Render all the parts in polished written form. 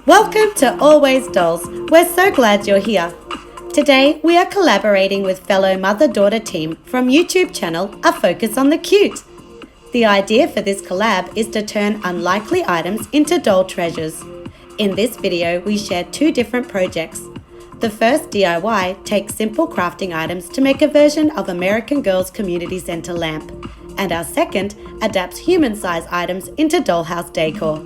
Welcome to Always Dolls. We're so glad you're here. Today we are collaborating with fellow mother-daughter team from YouTube channel A Focus on the Cute. The idea for this collab is to turn unlikely items into doll treasures. In this video we share two different projects. The first DIY takes simple crafting items to make a version of American Girl's Community Center lamp, and our second adapts human-size items into dollhouse decor.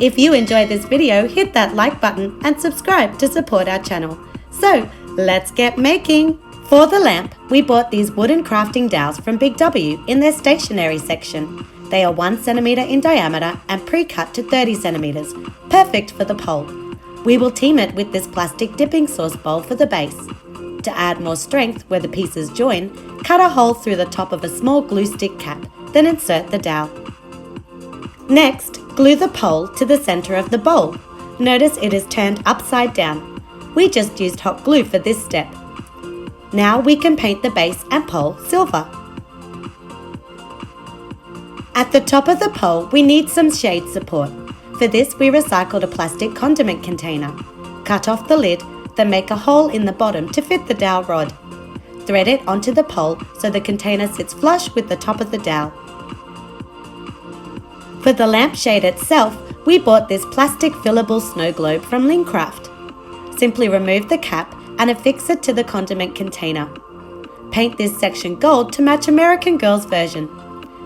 If you enjoyed this video, hit that like button and subscribe to support our channel. So, let's get making! For the lamp, we bought these wooden crafting dowels from Big W in their stationery section. They are 1 cm in diameter and pre-cut to 30 cm, perfect for the pole. We will team it with this plastic dipping sauce bowl for the base. To add more strength where the pieces join, cut a hole through the top of a small glue stick cap, then insert the dowel. Next, glue the pole to the center of the bowl. Notice it is turned upside down. We just used hot glue for this step. Now we can paint the base and pole silver. At the top of the pole, we need some shade support. For this, we recycled a plastic condiment container. Cut off the lid, then make a hole in the bottom to fit the dowel rod. Thread it onto the pole so the container sits flush with the top of the dowel. For the lampshade itself, we bought this plastic fillable snow globe from Lincraft. Simply remove the cap and affix it to the condiment container. Paint this section gold to match American Girl's version.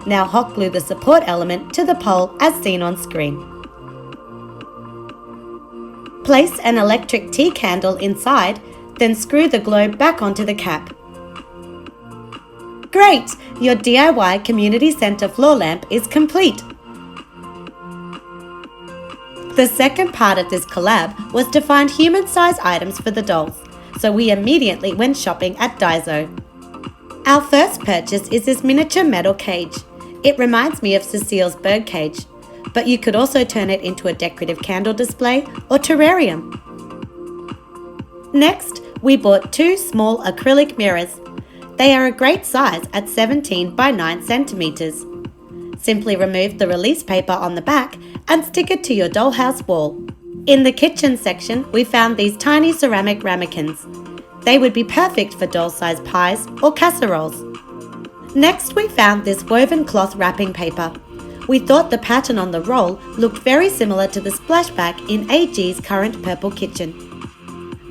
Now hot glue the support element to the pole as seen on screen. Place an electric tea candle inside, then screw the globe back onto the cap. Great! Your DIY community center floor lamp is complete. The second part of this collab was to find human-sized items for the dolls, so we immediately went shopping at Daiso. Our first purchase is this miniature metal cage. It reminds me of Cecile's bird cage, but you could also turn it into a decorative candle display or terrarium. Next, we bought two small acrylic mirrors. They are a great size at 17 by 9 centimeters. Simply remove the release paper on the back and stick it to your dollhouse wall. In the kitchen section, we found these tiny ceramic ramekins. They would be perfect for doll-sized pies or casseroles. Next, we found this woven cloth wrapping paper. We thought the pattern on the roll looked very similar to the splashback in AG's current purple kitchen.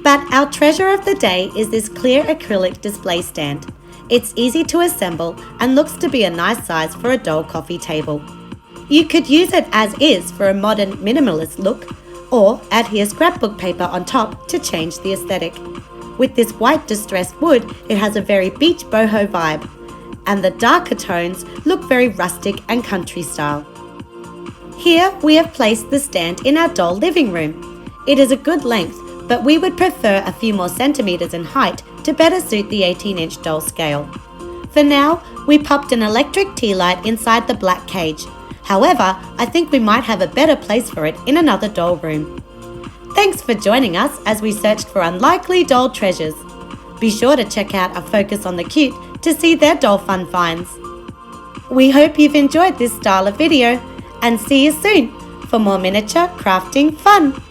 But our treasure of the day is this clear acrylic display stand. It's easy to assemble and looks to be a nice size for a doll coffee table. You could use it as is for a modern minimalist look, or add here scrapbook paper on top to change the aesthetic. With this white distressed wood, it has a very beach boho vibe, and the darker tones look very rustic and country style. Here we have placed the stand in our doll living room. It is a good length, but we would prefer a few more centimeters in height to better suit the 18-inch doll scale. For now, we popped an electric tea light inside the black cage. However, I think we might have a better place for it in another doll room. Thanks for joining us as we searched for unlikely doll treasures. Be sure to check out A Focus on the Cute to see their doll fun finds. We hope you've enjoyed this style of video and see you soon for more miniature crafting fun.